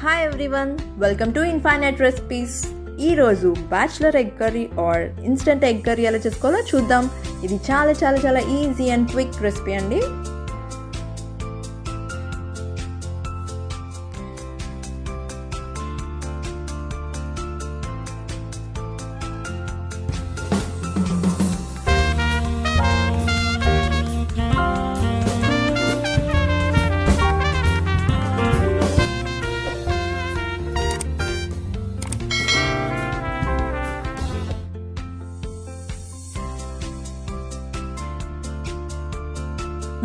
Hi everyone, welcome to infinite recipes. ఈరోజు bachelor egg curry or instant egg curry ఎలా చేసుకోవాలో చూద్దాం. ఇది చాలా చాలా చాలా ఈజీ అండ్ క్విక్ రెసిపీ అండి.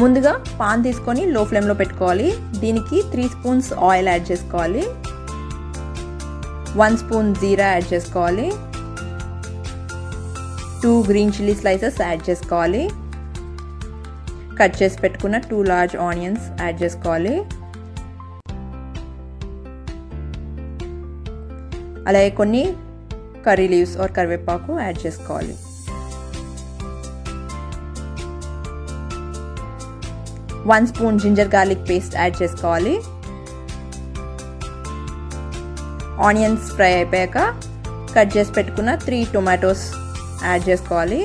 ముందుగా పాన్ తీసుకొని లో ఫ్లేమ్లో పెట్టుకోవాలి. దీనికి 3 స్పూన్స్ ఆయిల్ యాడ్ చేసుకోవాలి. 1 స్పూన్ జీరా యాడ్ చేసుకోవాలి. 2 గ్రీన్ చిల్లీ స్లైసెస్ యాడ్ చేసుకోవాలి. కట్ చేసి పెట్టుకున్న 2 లార్జ్ ఆనియన్స్ యాడ్ చేసుకోవాలి. అలాగే కొన్ని కర్రీ లీవ్స్ ఆర్ కరివేపాకు యాడ్ చేసుకోవాలి. 1 spoon ginger garlic paste add చేసుకోవాలి. ఆనియన్స్ ఫ్రై అయిపోయాక కట్ చేసి పెట్టుకున్న 3 టొమాటోస్ యాడ్ చేసుకోవాలి.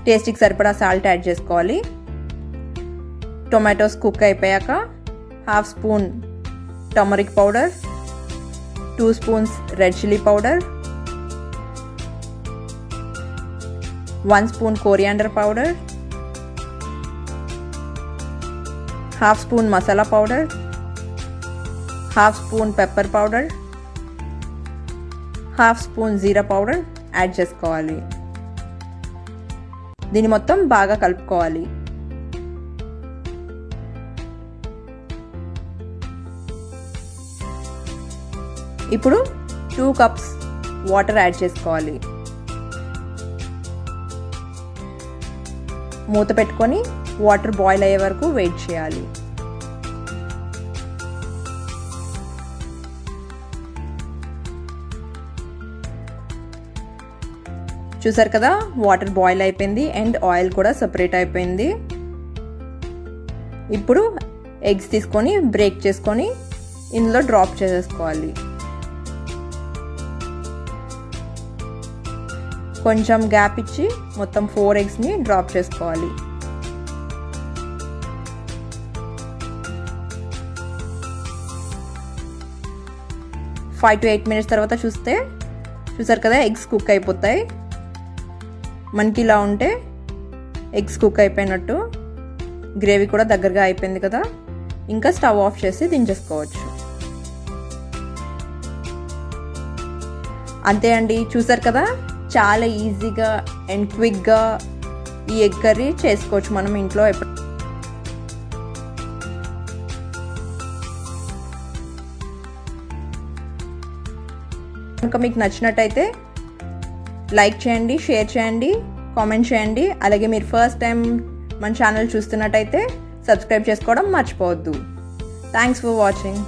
టేస్ట్కి సరిపడా సాల్ట్ యాడ్ చేసుకోవాలి. టొమాటోస్ కుక్ అయిపోయాక 1/2 spoon turmeric powder, 2 spoons red chilli powder, 1 spoon coriander powder, 1/2 spoon masala powder, 1/2 spoon pepper powder, 1/2 spoon జీరా పౌడర్ యాడ్ చేసుకోవాలి. దీన్ని మొత్తం బాగా కలుపుకోవాలి. ఇప్పుడు 2 కప్స్ వాటర్ యాడ్ చేసుకోవాలి. మూత పెట్టుకొని వాటర్ బాయిల్ అయ్యే వరకు వెయిట్ చేయాలి. చూసారు కదా, వాటర్ బాయిల్ అయిపోయింది అండ్ ఆయిల్ కూడా సెపరేట్ అయిపోయింది. ఇప్పుడు ఎగ్స్ తీసుకొని బ్రేక్ చేసుకొని ఇందులో డ్రాప్ చేసేసుకోవాలి. కొంచెం గ్యాప్ ఇచ్చి మొత్తం 4 ఎగ్స్ని డ్రాప్ చేసుకోవాలి. ఫైవ్ టు 8 మినిట్స్ తర్వాత చూసారు కదా, ఎగ్స్ కుక్ అయిపోతాయి. మనకి ఇలా ఉంటే ఎగ్స్ కుక్ అయిపోయినట్టు. గ్రేవీ కూడా దగ్గరగా అయిపోయింది కదా. ఇంకా స్టవ్ ఆఫ్ చేసి దించేసుకోవచ్చు. అంతే అండి, చూసారు కదా, చాలా ఈజీగా అండ్ క్విక్గా ఈ ఎగ్ కర్రీ చేసుకోవచ్చు మనం ఇంట్లో. కనుక మీకు నచ్చినట్టయితే లైక్ చేయండి, షేర్ చేయండి, కామెంట్ చేయండి. అలాగే మీరు ఫస్ట్ టైం మన ఛానల్ చూస్తున్నట్టయితే సబ్స్క్రైబ్ చేసుకోవడం మర్చిపోవద్దు. Thanks for watching.